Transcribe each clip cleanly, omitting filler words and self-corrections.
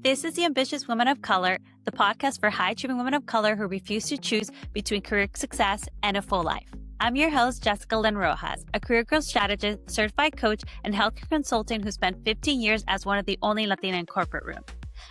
This is the Ambitious Women of Color, the podcast for high-achieving women of color who refuse to choose between career success and a full life. I'm your host, Jessica Lynn Rojas, a career growth strategist, certified coach, and healthcare consultant who spent 15 years as one of the only Latina in corporate room.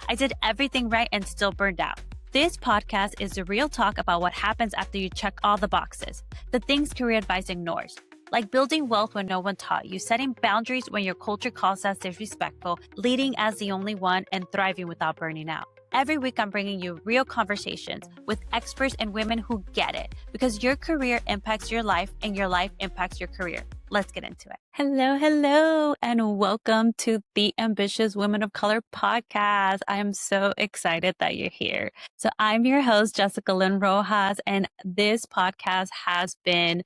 I did everything right and still burned out. This podcast is the real talk about what happens after you check all the boxes, the things career advice ignores. Like building wealth when no one taught you, setting boundaries when your culture calls us disrespectful, leading as the only one, and thriving without burning out. Every week, I'm bringing you real conversations with experts and women who get it, because your career impacts your life and your life impacts your career. Let's get into it. Hello, and welcome to the Ambitious Women of Color podcast. I am so excited that you're here. So I'm your host, Jessica Lynn Rojas, and this podcast has been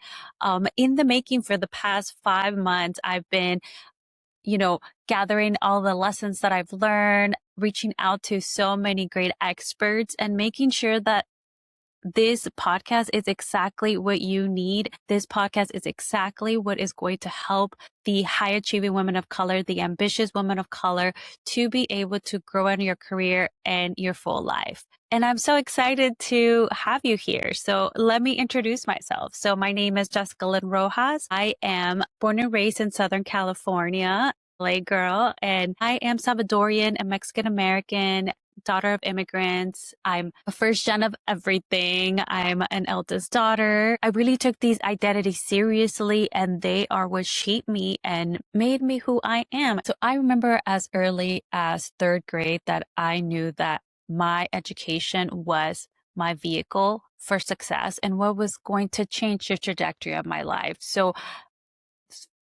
in the making for the past 5 months. I've been gathering all the lessons that I've learned, reaching out to so many great experts, and making sure that this podcast is exactly what you need. This podcast is exactly what is going to help the high achieving women of color, the ambitious women of color, to be able to grow in your career and your full life. And I'm so excited to have you here. So let me introduce myself. So my name is Jessica Lynn Rojas. I am born and raised in Southern California, LA girl, and I am Salvadorian and Mexican American, daughter of immigrants. I'm a first gen of everything. I'm an eldest daughter. I really took these identities seriously, and they are what shaped me and made me who I am. So I remember as early as 3rd grade that I knew that my education was my vehicle for success and what was going to change the trajectory of my life. So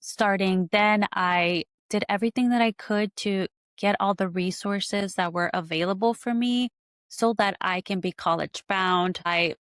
starting then, I did everything that I could to get all the resources that were available for me so that I can be college bound. I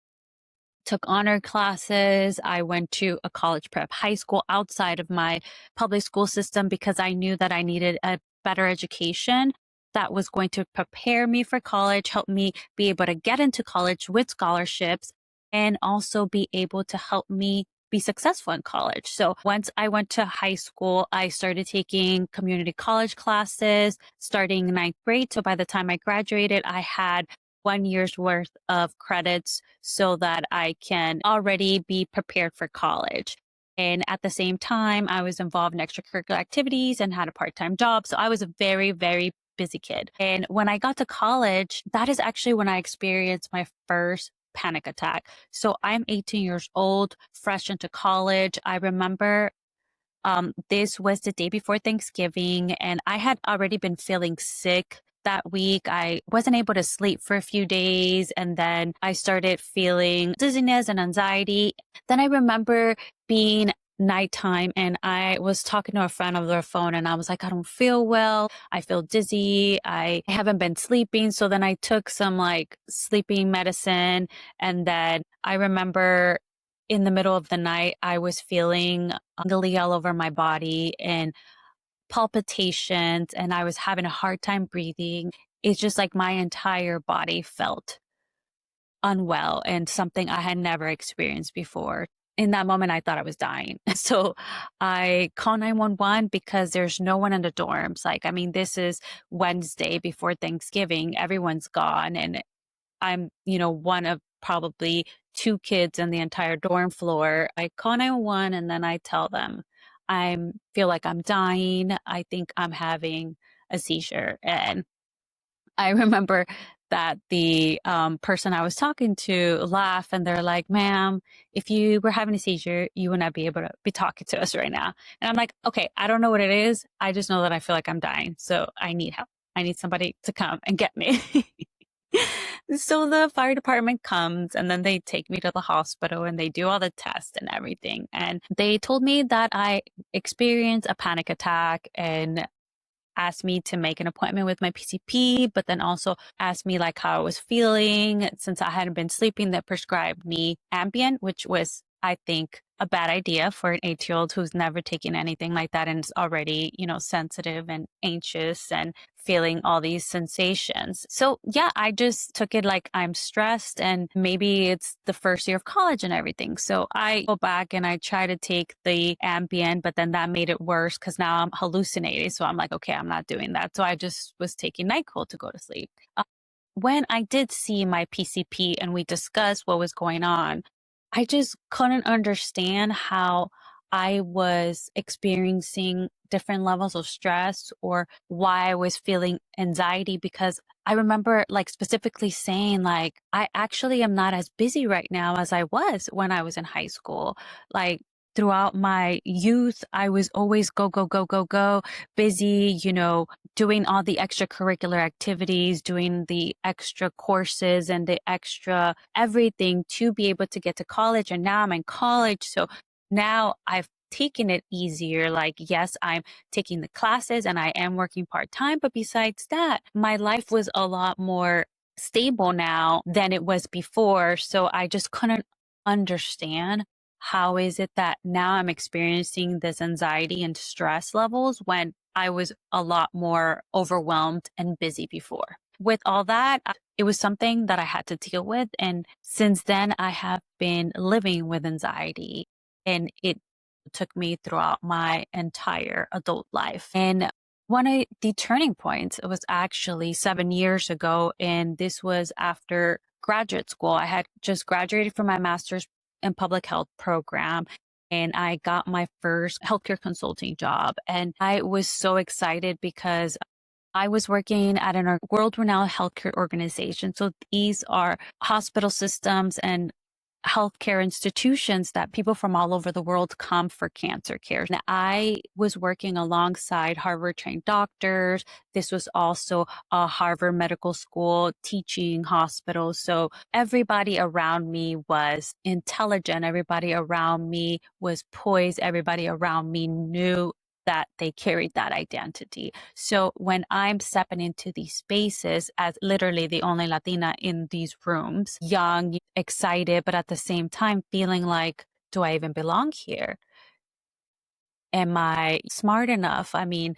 took honor classes. I went to a college prep high school outside of my public school system because I knew that I needed a better education that was going to prepare me for college, help me be able to get into college with scholarships, and also be able to help me be successful in college. So once I went to high school, I started taking community college classes starting 9th grade. So by the time I graduated, I had 1 year's worth of credits so that I can already be prepared for college. And at the same time, I was involved in extracurricular activities and had a part-time job. So I was a very, very busy kid. And when I got to college, that is actually when I experienced my first panic attack. So I'm 18 years old, fresh into college. I remember this was the day before Thanksgiving, and I had already been feeling sick that week. I wasn't able to sleep for a few days, and then I started feeling dizziness and anxiety. Then I remember being nighttime, and I was talking to a friend over the phone, and I was like, I don't feel well. I feel dizzy. I haven't been sleeping. So then I took some sleeping medicine. And then I remember in the middle of the night, I was feeling tingly all over my body and palpitations, and I was having a hard time breathing. It's just like my entire body felt unwell and something I had never experienced before. In that moment, I thought I was dying. So I call 911 because there's no one in the dorms. This is Wednesday before Thanksgiving. Everyone's gone. And I'm, one of probably 2 kids in the entire dorm floor. I call 911 and then I tell them I feel like I'm dying. I think I'm having a seizure. And I remember that the person I was talking to laughed, and they're like, ma'am, if you were having a seizure, you would not be able to be talking to us right now. And I'm like, okay, I don't know what it is. I just know that I feel like I'm dying. So I need help. I need somebody to come and get me. So the fire department comes, and then they take me to the hospital and they do all the tests and everything. And they told me that I experienced a panic attack and asked me to make an appointment with my PCP, but then also asked me how I was feeling. Since I hadn't been sleeping, they prescribed me Ambien, which was I think, a bad idea for an 8-year-old who's never taken anything like that and is already, sensitive and anxious and feeling all these sensations. So, yeah, I just took it like I'm stressed and maybe it's the first year of college and everything. So, I go back and I try to take the Ambien, but then that made it worse because now I'm hallucinating. So, I'm like, okay, I'm not doing that. So, I just was taking NyQuil to go to sleep. When I did see my PCP and we discussed what was going on, I just couldn't understand how I was experiencing different levels of stress or why I was feeling anxiety because I remember like specifically saying like I actually am not as busy right now as I was when I was in high school. Like throughout my youth, I was always go, go, go, go, go, busy, doing all the extracurricular activities, doing the extra courses and the extra everything to be able to get to college. And now I'm in college. So now I've taken it easier. Like, yes, I'm taking the classes and I am working part time. But besides that, my life was a lot more stable now than it was before. So I just couldn't understand how is it that now I'm experiencing this anxiety and stress levels when I was a lot more overwhelmed and busy before. With all that, it was something that I had to deal with. And since then, I have been living with anxiety and it took me throughout my entire adult life. And one of the turning points was actually 7 years ago. And this was after graduate school. I had just graduated from my master's in public health program and I got my first healthcare consulting job. And I was so excited because I was working at a world renowned healthcare organization. So these are hospital systems and healthcare institutions that people from all over the world come for cancer care. And I was working alongside Harvard trained doctors. This was also a Harvard Medical School teaching hospital. So everybody around me was intelligent. Everybody around me was poised. Everybody around me knew that they carried that identity. So when I'm stepping into these spaces as literally the only Latina in these rooms, young, excited, but at the same time feeling like, do I even belong here? Am I smart enough? I mean,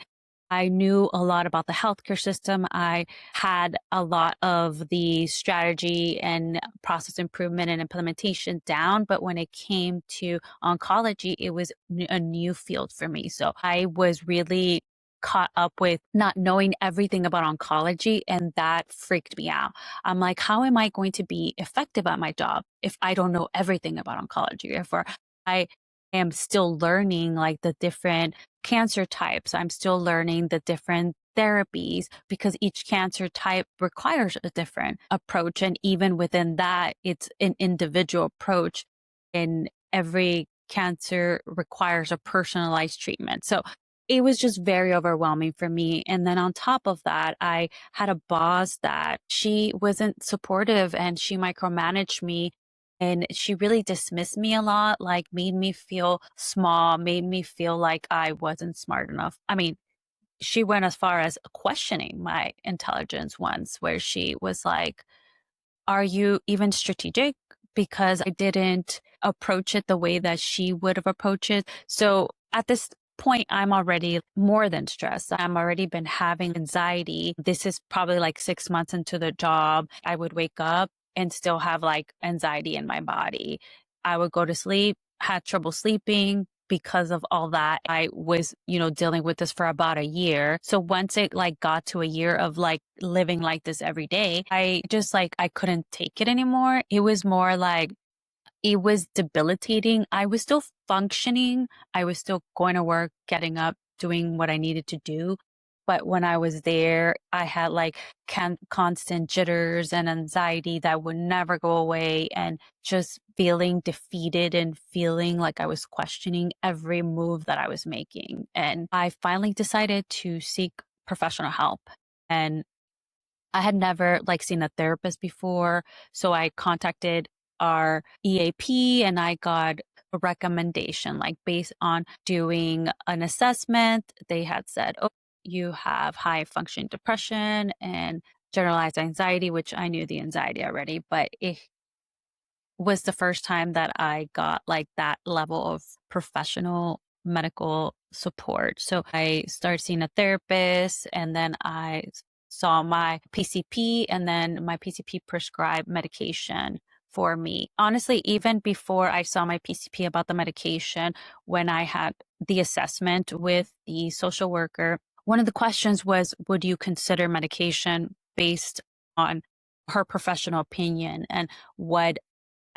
I knew a lot about the healthcare system. I had a lot of the strategy and process improvement and implementation down. But when it came to oncology, it was a new field for me. So I was really caught up with not knowing everything about oncology, and that freaked me out. I'm like, how am I going to be effective at my job if I don't know everything about oncology? If I am still learning like the different cancer types. I'm still learning the different therapies because each cancer type requires a different approach. And even within that, it's an individual approach, and every cancer requires a personalized treatment. So it was just very overwhelming for me. And then on top of that, I had a boss that she wasn't supportive and she micromanaged me and she really dismissed me a lot, like made me feel small, made me feel like I wasn't smart enough. I mean, she went as far as questioning my intelligence once, where she was like, are you even strategic? Because I didn't approach it the way that she would have approached it. So at this point, I'm already more than stressed. I'm already been having anxiety. This is probably like 6 months into the job. I would wake up and still have like anxiety in my body. I would go to sleep, had trouble sleeping because of all that. I was, dealing with this for about a year. So once it like got to a year of like living like this every day, I just like, I couldn't take it anymore. It was more like, it was debilitating. I was still functioning. I was still going to work, getting up, doing what I needed to do. But when I was there, I had like constant jitters and anxiety that would never go away, and just feeling defeated and feeling like I was questioning every move that I was making. And I finally decided to seek professional help. And I had never like seen a therapist before. So I contacted our EAP and I got a recommendation, like based on doing an assessment. They had said, oh, you have high functioning depression and generalized anxiety, which I knew the anxiety already, but was the first time that I got like that level of professional medical support. So I started seeing a therapist, and then I saw my PCP, and then my PCP prescribed medication for me. Honestly, even before I saw my PCP about the medication, when I had the assessment with the social worker, one of the questions was, would you consider medication based on her professional opinion and what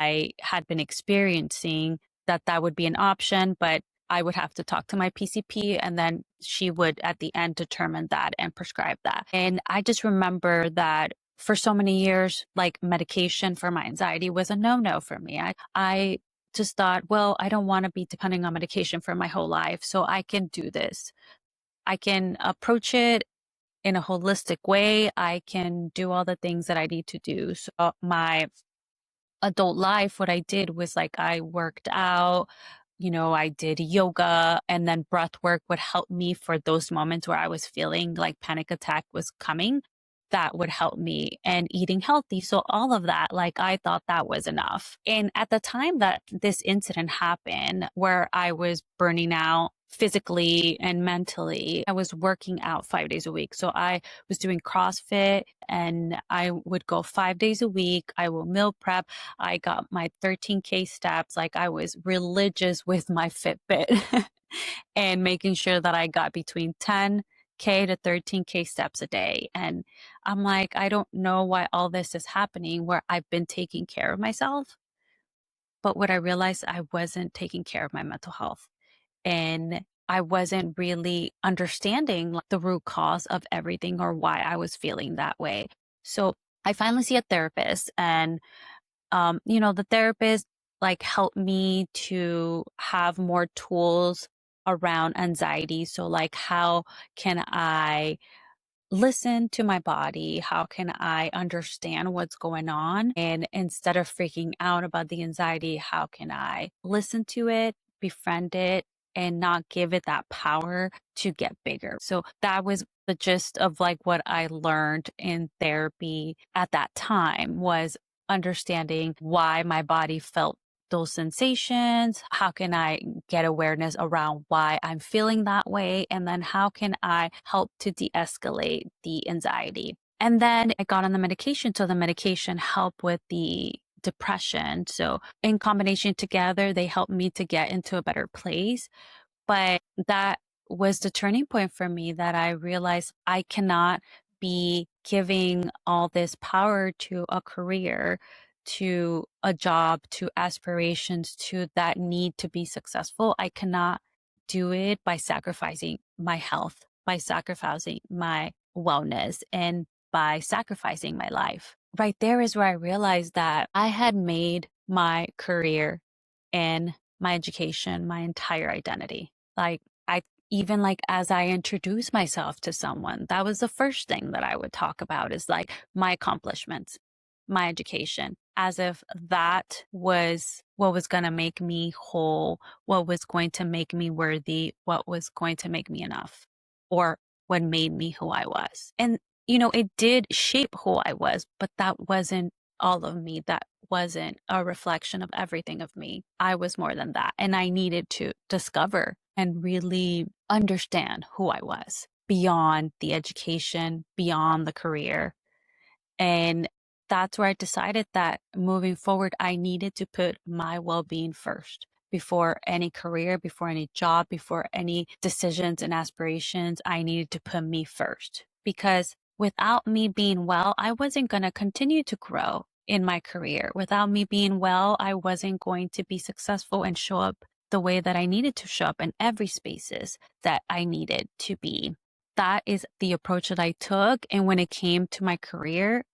I had been experiencing, that would be an option, but I would have to talk to my PCP, and then she would at the end determine that and prescribe that. And I just remember that for so many years, like medication for my anxiety was a no-no for me. I just thought, well, I don't want to be depending on medication for my whole life, so I can do this. I can approach it in a holistic way. I can do all the things that I need to do. So my adult life, what I did was like I worked out, I did yoga, and then breath work would help me for those moments where I was feeling like panic attack was coming. That would help me, and eating healthy. So all of that, like I thought that was enough. And at the time that this incident happened, where I was burning out physically and mentally, I was working out 5 days a week. So I was doing CrossFit, and I would go 5 days a week. I will meal prep. I got my 13K steps. Like I was religious with my Fitbit and making sure that I got between 10K to 13K steps a day. And I'm like, I don't know why all this is happening where I've been taking care of myself. But what I realized, I wasn't taking care of my mental health, and I wasn't really understanding like, the root cause of everything or why I was feeling that way. So I finally see a therapist, and the therapist like helped me to have more tools around anxiety. So like, how can I listen to my body? How can I understand what's going on? And instead of freaking out about the anxiety, how can I listen to it, befriend it, and not give it that power to get bigger? So that was the gist of like what I learned in therapy at that time, was understanding why my body felt those sensations. How can I get awareness around why I'm feeling that way? And then how can I help to de-escalate the anxiety? And then I got on the medication. So the medication helped with the depression. So in combination together, they helped me to get into a better place. But that was the turning point for me, that I realized I cannot be giving all this power to a career, to a job, to aspirations, to that need to be successful. I cannot do it by sacrificing my health, by sacrificing my wellness, and by sacrificing my life. Right there is where I realized that I had made my career and my education my entire identity. Like I even like as I introduce myself to someone, that was the first thing that I would talk about, is like my accomplishments, my education, as if that was what was going to make me whole, what was going to make me worthy, what was going to make me enough, or what made me who I was. And it did shape who I was, but that wasn't all of me. That wasn't a reflection of everything of me. I was more than that. And I needed to discover and really understand who I was beyond the education, beyond the career. And that's where I decided that moving forward, I needed to put my well-being first before any career, before any job, before any decisions and aspirations. I needed to put me first, because without me being well, I wasn't going to continue to grow in my career. Without me being well, I wasn't going to be successful and show up the way that I needed to show up in every spaces that I needed to be. That is the approach that I took. And when it came to my career,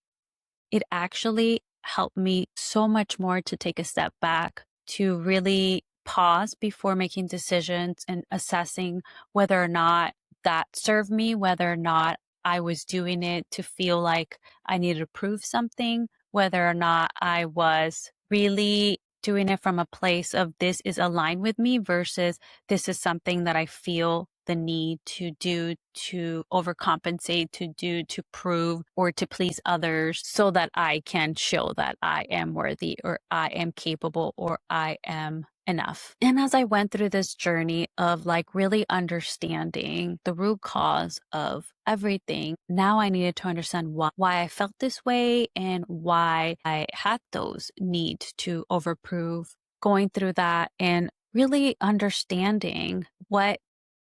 it actually helped me so much more to take a step back, to really pause before making decisions and assessing whether or not that served me, whether or not I was doing it to feel like I needed to prove something, whether or not I was really doing it from a place of this is aligned with me versus this is something that I feel the need to do, to overcompensate, to do, to prove, or to please others so that I can show that I am worthy or I am capable or I am enough. And as I went through this journey of like really understanding the root cause of everything, now I needed to understand why I felt this way and why I had those needs to overprove. Going through that and really understanding what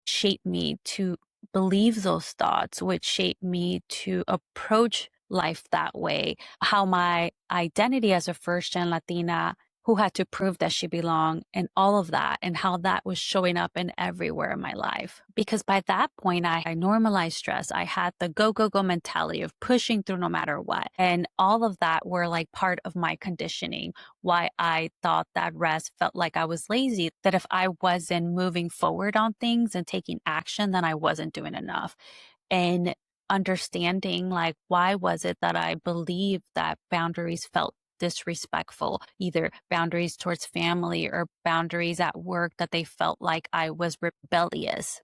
shaped me to believe those thoughts, which shaped me to approach life that way, how my identity as a first gen Latina who had to prove that she belonged and all of that, and how that was showing up in everywhere in my life. Because by that point, I normalized stress. I had the go, go, go mentality of pushing through no matter what. And all of that were like part of my conditioning, why I thought that rest felt like I was lazy, that if I wasn't moving forward on things and taking action, then I wasn't doing enough. And understanding like, why was it that I believed that boundaries felt disrespectful, either boundaries towards family or boundaries at work, that they felt like I was rebellious,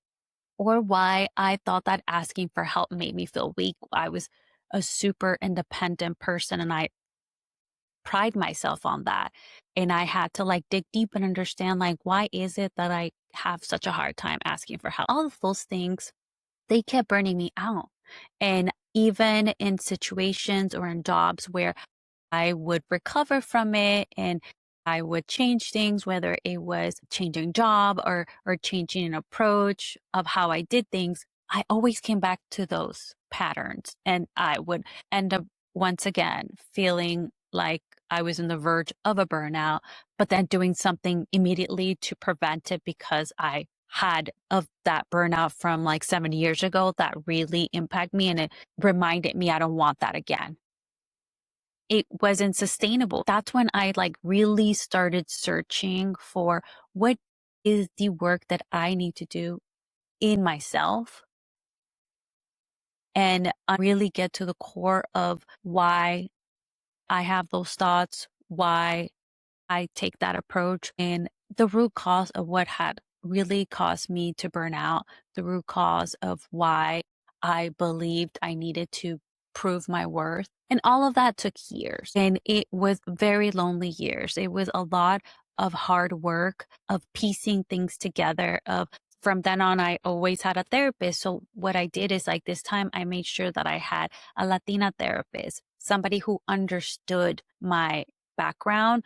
or why I thought that asking for help made me feel weak. I was a super independent person and I pride myself on that. And I had to like dig deep and understand like, why is it that I have such a hard time asking for help? All of those things, they kept burning me out. And even in situations or in jobs where I would recover from it and I would change things, whether it was changing job or changing an approach of how I did things, I always came back to those patterns and I would end up once again feeling like I was on the verge of a burnout, but then doing something immediately to prevent it because I had of that burnout from like 7 years ago that really impacted me and it reminded me I don't want that again. It wasn't sustainable. That's when I like really started searching for what is the work that I need to do in myself and really get to the core of why I have those thoughts, why I take that approach, and the root cause of what had really caused me to burn out, the root cause of why I believed I needed to prove my worth. And all of that took years. And it was very lonely years. It was a lot of hard work, of piecing things together, of from then on, I always had a therapist. So what I did is like this time I made sure that I had a Latina therapist, somebody who understood my background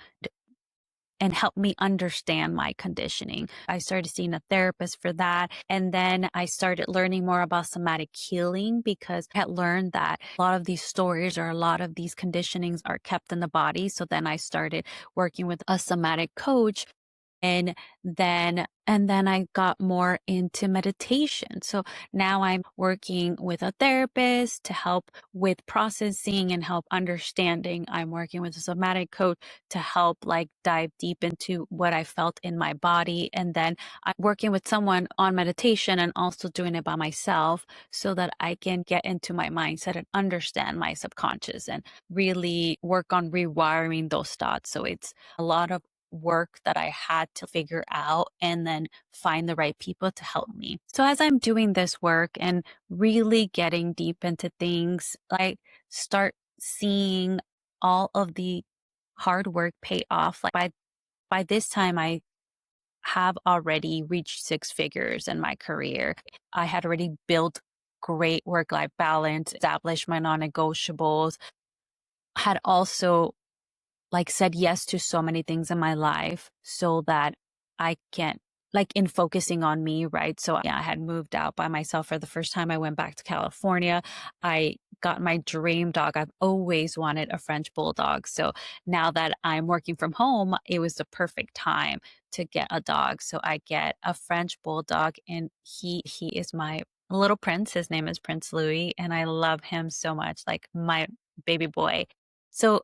and help me understand my conditioning. I started seeing a therapist for that. And then I started learning more about somatic healing because I had learned that a lot of these stories or a lot of these conditionings are kept in the body. So then I started working with a somatic coach and then I got more into meditation. So now I'm working with a therapist to help with processing and help understanding. I'm working with a somatic coach to help like dive deep into what I felt in my body. And then I'm working with someone on meditation and also doing it by myself so that I can get into my mindset and understand my subconscious and really work on rewiring those thoughts. So it's a lot of work that I had to figure out and then find the right people to help me. So as I'm doing this work and really getting deep into things, I start seeing all of the hard work pay off. Like by this time I have already reached six figures in my career. I had already built great work-life balance, established my non-negotiables, had also like said yes to so many things in my life so that I can like in focusing on me, right? So yeah, I had moved out by myself for the first time. I went back to California. I got my dream dog. I've always wanted a French bulldog. So now that I'm working from home, it was the perfect time to get a dog. So I get a French bulldog and he is my little prince. His name is Prince Louis and I love him so much, like my baby boy. So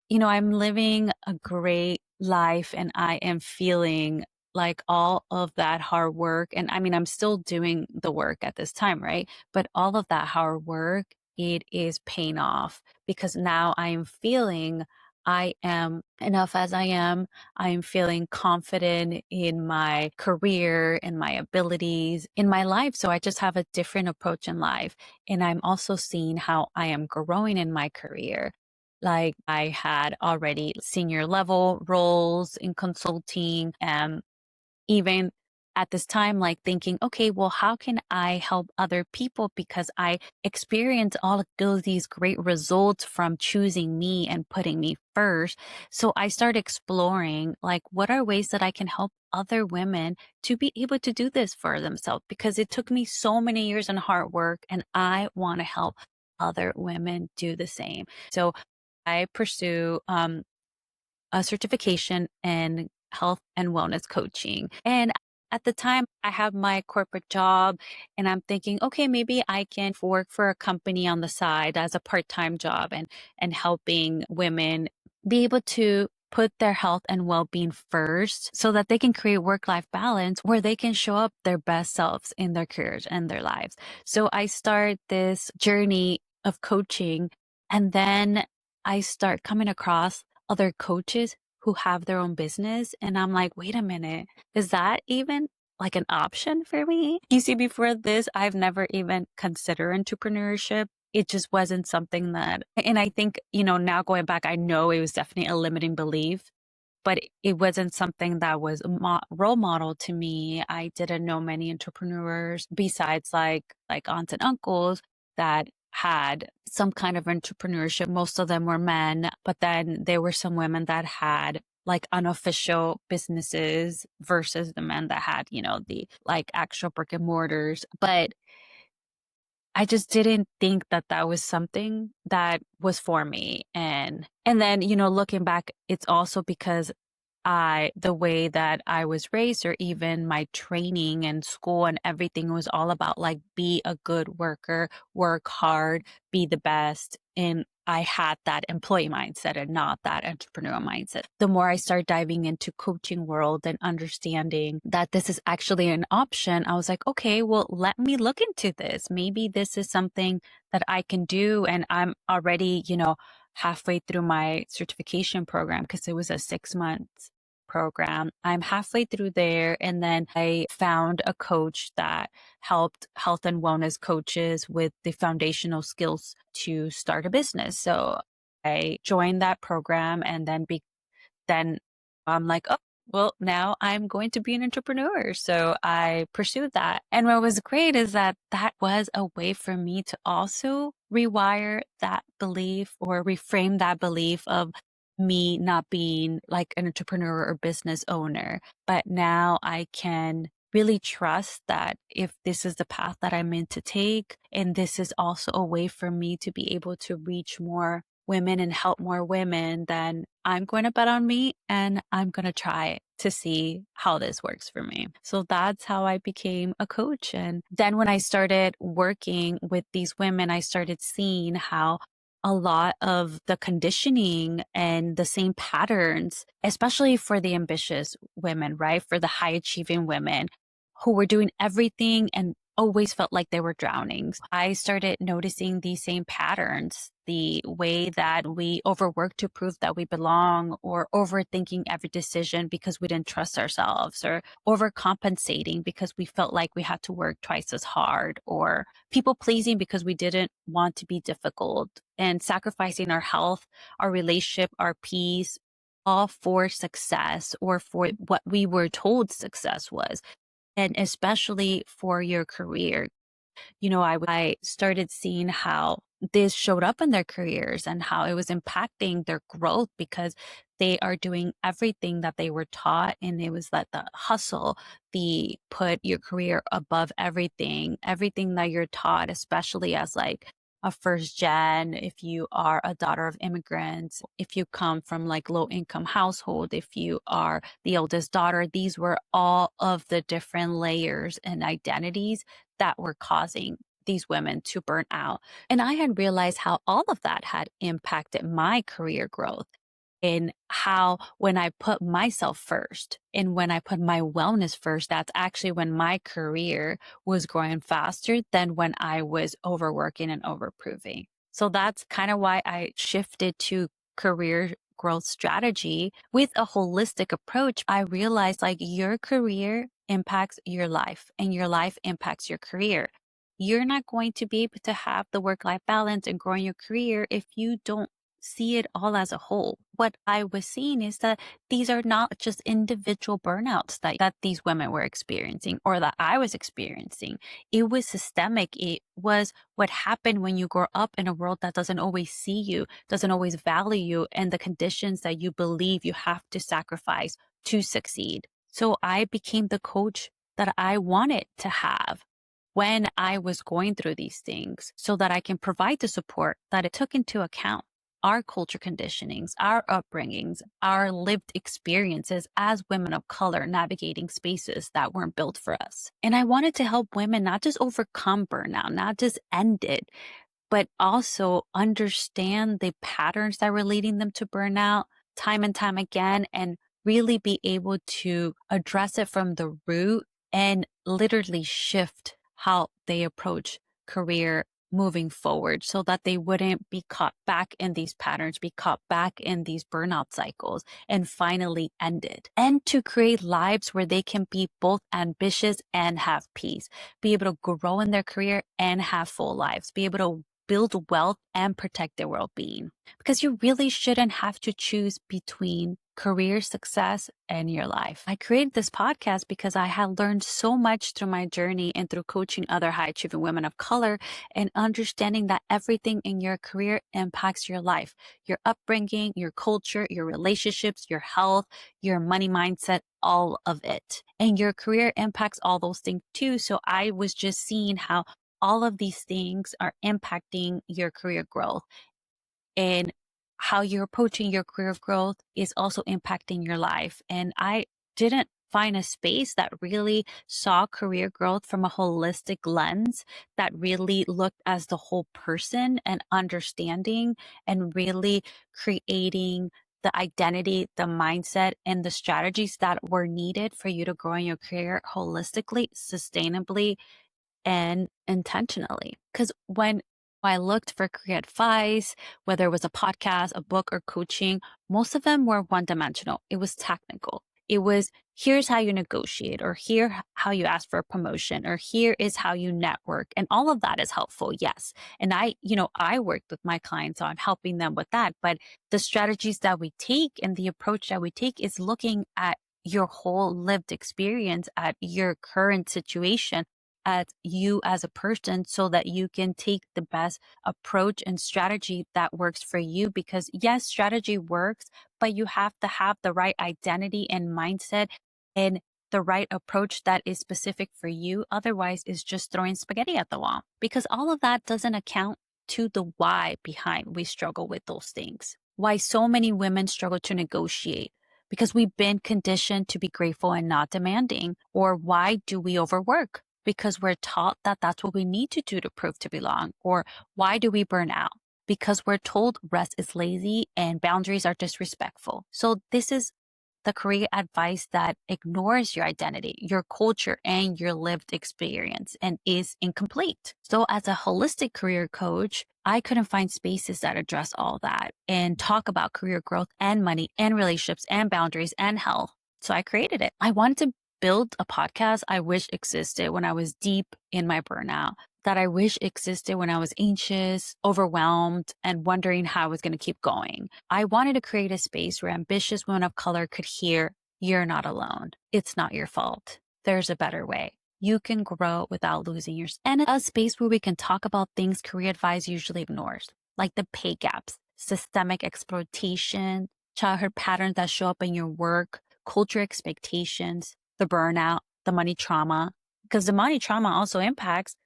I'm living a great life and I am feeling like all of that hard work. And I mean, I'm still doing the work at this time, right? But all of that hard work, it is paying off because now I am feeling I am enough as I am. I am feeling confident in my career, in my abilities, in my life. So I just have a different approach in life. And I'm also seeing how I am growing in my career. Like I had already senior level roles in consulting, and even at this time, like thinking, okay, well, how can I help other people? Because I experienced all of these great results from choosing me and putting me first. So I started exploring, like, what are ways that I can help other women to be able to do this for themselves? Because it took me so many years and hard work, and I want to help other women do the same. So I pursue a certification in health and wellness coaching. And at the time, I have my corporate job, and I'm thinking, okay, maybe I can work for a company on the side as a part-time job and helping women be able to put their health and well-being first so that they can create work-life balance where they can show up their best selves in their careers and their lives. So I start this journey of coaching, and then I start coming across other coaches who have their own business. And I'm like, wait a minute, is that even like an option for me? You see, before this, I've never even considered entrepreneurship. It just wasn't something that, and I think, now going back, I know it was definitely a limiting belief, but it wasn't something that was a role model to me. I didn't know many entrepreneurs besides like aunts and uncles that had some kind of entrepreneurship. Most of them were men, but then there were some women that had like unofficial businesses versus the men that had, the like actual brick and mortars. But I just didn't think that that was something that was for me. And then, looking back, it's also because the way that I was raised, or even my training and school and everything, was all about like, be a good worker, work hard, be the best. And I had that employee mindset and not that entrepreneurial mindset. The more I started diving into coaching world and understanding that this is actually an option, I was like, okay, well, let me look into this. Maybe this is something that I can do. And I'm already, halfway through my certification program, because it was a 6 month program. I'm halfway through there. And then I found a coach that helped health and wellness coaches with the foundational skills to start a business. So I joined that program, and then I'm like, oh, well, now I'm going to be an entrepreneur. So I pursued that. And what was great is that that was a way for me to also rewire that belief, or reframe that belief of me not being like an entrepreneur or business owner. But now I can really trust that if this is the path that I'm meant to take, and this is also a way for me to be able to reach more women and help more women, then I'm going to bet on me, and I'm going to try to see how this works for me. So that's how I became a coach. And then when I started working with these women, I started seeing how a lot of the conditioning and the same patterns, especially for the ambitious women, right? For the high achieving women who were doing everything and always felt like they were drowning. I started noticing these same patterns, the way that we overwork to prove that we belong, or overthinking every decision because we didn't trust ourselves, or overcompensating because we felt like we had to work twice as hard, or people pleasing because we didn't want to be difficult, and sacrificing our health, our relationship, our peace, all for success, or for what we were told success was, and especially for your career. I started seeing how this showed up in their careers and how it was impacting their growth, because they are doing everything that they were taught. And it was that the hustle, the put your career above everything, everything that you're taught, especially as like a first gen, if you are a daughter of immigrants, if you come from like low income household, if you are the oldest daughter. These were all of the different layers and identities that were causing these women to burn out. And I had realized how all of that had impacted my career growth, in how when I put myself first and when I put my wellness first, that's actually when my career was growing faster than when I was overworking and overproving. So that's kind of why I shifted to career growth strategy with a holistic approach, I realized like your career impacts your life and your life impacts your career. You're not going to be able to have the work-life balance and grow in your career if you don't see it all as a whole. What I was seeing is that these are not just individual burnouts that these women were experiencing or that I was experiencing. It was systemic. It was what happened when you grow up in a world that doesn't always see you, doesn't always value you, and the conditions that you believe you have to sacrifice to succeed. So I became the coach that I wanted to have when I was going through these things so that I can provide the support that it took into account our culture conditionings, our upbringings, our lived experiences as women of color navigating spaces that weren't built for us. And I wanted to help women not just overcome burnout, not just end it, but also understand the patterns that were leading them to burnout time and time again and really be able to address it from the root and literally shift how they approach career moving forward so that they wouldn't be caught back in these patterns, be caught back in these burnout cycles and finally end it. And to create lives where they can be both ambitious and have peace, be able to grow in their career and have full lives, be able to build wealth and protect their well-being. Because you really shouldn't have to choose between career success and your life. I created this podcast because I had learned so much through my journey and through coaching other high-achieving women of color and understanding that everything in your career impacts your life, your upbringing, your culture, your relationships, your health, your money mindset, all of it. And your career impacts all those things too. So I was just seeing how all of these things are impacting your career growth, and how you're approaching your career growth is also impacting your life. And I didn't find a space that really saw career growth from a holistic lens that really looked as the whole person and understanding and really creating the identity, the mindset, and the strategies that were needed for you to grow in your career holistically, sustainably, and intentionally. Because when I looked for career advice, whether it was a podcast, a book, or coaching, most of them were one dimensional. It was technical. It was, here's how you negotiate, or here how you ask for a promotion, or here is how you network. And all of that is helpful, yes. And I worked with my clients on helping them with that. But the strategies that we take and the approach that we take is looking at your whole lived experience, at your current situation, at you as a person, so that you can take the best approach and strategy that works for you. Because yes, strategy works, but you have to have the right identity and mindset and the right approach that is specific for you. Otherwise, it's just throwing spaghetti at the wall, because all of that doesn't account to the why behind we struggle with those things. Why so many women struggle to negotiate, because we've been conditioned to be grateful and not demanding. Or why do we overwork? Because we're taught that that's what we need to do to prove to belong. Or why do we burn out? Because we're told rest is lazy and boundaries are disrespectful. So this is the career advice that ignores your identity, your culture, and your lived experience and is incomplete. So as a holistic career coach, I couldn't find spaces that address all that and talk about career growth and money and relationships and boundaries and health. So I created it. I wanted to build a podcast I wish existed when I was deep in my burnout, that I wish existed when I was anxious, overwhelmed, and wondering how I was going to keep going. I wanted to create a space where ambitious women of color could hear, you're not alone. It's not your fault. There's a better way. You can grow without losing yourself. And a space where we can talk about things career advice usually ignores, like the pay gaps, systemic exploitation, childhood patterns that show up in your work, culture expectations, the burnout, the money trauma, because the money trauma also impacts,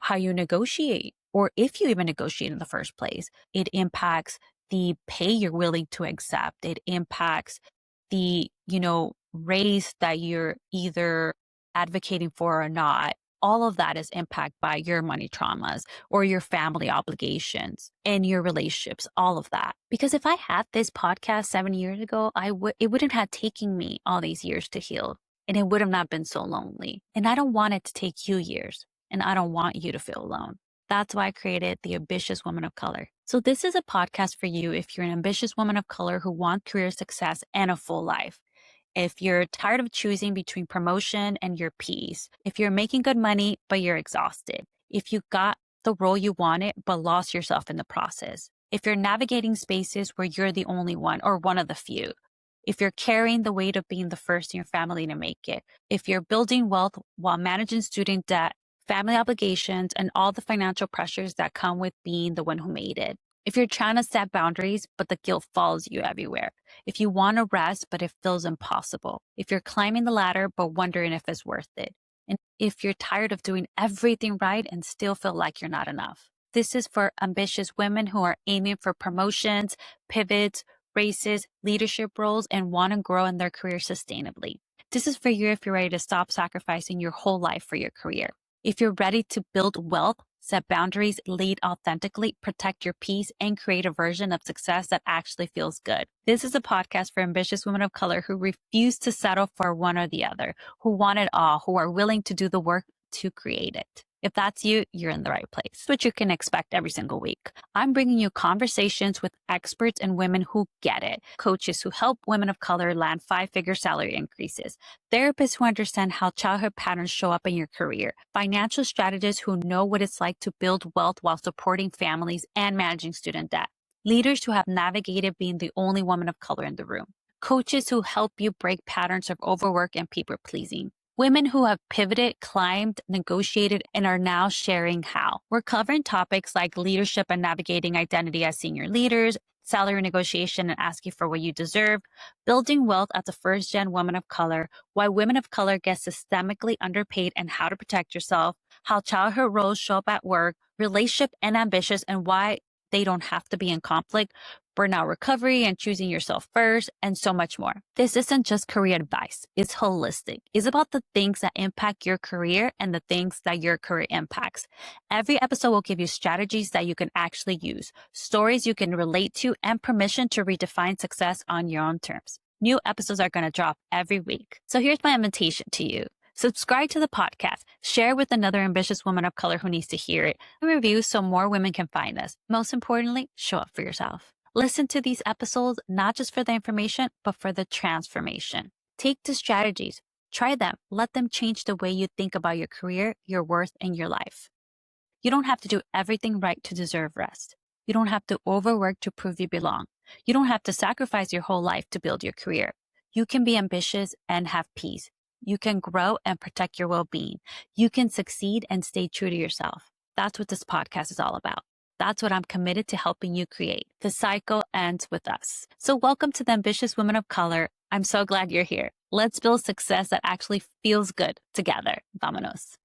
how you negotiate, or if you even negotiate in the first place. It impacts the pay you're willing to accept. It impacts the, raise that you're either advocating for or not. All of that is impacted by your money traumas or your family obligations and your relationships, all of that. Because if I had this podcast 7 years ago, it wouldn't have taken me all these years to heal. And it would have not been so lonely. And I don't want it to take you years. And I don't want you to feel alone. That's why I created The Ambitious Woman of Color. So this is a podcast for you if you're an ambitious woman of color who wants career success and a full life. If you're tired of choosing between promotion and your peace, if you're making good money, but you're exhausted, if you got the role you wanted, but lost yourself in the process, if you're navigating spaces where you're the only one or one of the few, if you're carrying the weight of being the first in your family to make it, if you're building wealth while managing student debt, family obligations, and all the financial pressures that come with being the one who made it. If you're trying to set boundaries, but the guilt follows you everywhere. If you want to rest, but it feels impossible. If you're climbing the ladder, but wondering if it's worth it. And if you're tired of doing everything right and still feel like you're not enough. This is for ambitious women who are aiming for promotions, pivots, raises, leadership roles, and want to grow in their career sustainably. This is for you if you're ready to stop sacrificing your whole life for your career. If you're ready to build wealth, set boundaries, lead authentically, protect your peace, and create a version of success that actually feels good. This is a podcast for ambitious women of color who refuse to settle for one or the other, who want it all, who are willing to do the work to create it. If that's you, you're in the right place. What you can expect every single week. I'm bringing you conversations with experts and women who get it, coaches who help women of color land 5-figure salary increases, therapists who understand how childhood patterns show up in your career, financial strategists who know what it's like to build wealth while supporting families and managing student debt, leaders who have navigated being the only woman of color in the room, coaches who help you break patterns of overwork and people pleasing. Women who have pivoted, climbed, negotiated, and are now sharing how. We're covering topics like leadership and navigating identity as senior leaders, salary negotiation and asking for what you deserve, building wealth as a first-gen woman of color, why women of color get systemically underpaid and how to protect yourself, how childhood roles show up at work, relationship and ambitious and why they don't have to be in conflict, burnout recovery and choosing yourself first, and so much more. This isn't just career advice. It's holistic. It's about the things that impact your career and the things that your career impacts. Every episode will give you strategies that you can actually use, stories you can relate to, and permission to redefine success on your own terms. New episodes are going to drop every week. So here's my invitation to you. Subscribe to the podcast, share with another ambitious woman of color who needs to hear it, and review so more women can find us. Most importantly, show up for yourself. Listen to these episodes not just for the information, but for the transformation. Take the strategies, try them, let them change the way you think about your career, your worth, and your life. You don't have to do everything right to deserve rest. You don't have to overwork to prove you belong. You don't have to sacrifice your whole life to build your career. You can be ambitious and have peace. You can grow and protect your well-being. You can succeed and stay true to yourself. That's what this podcast is all about. That's what I'm committed to helping you create. The cycle ends with us. So welcome to the Ambitious Women of Color. I'm so glad you're here. Let's build success that actually feels good together. Vámonos.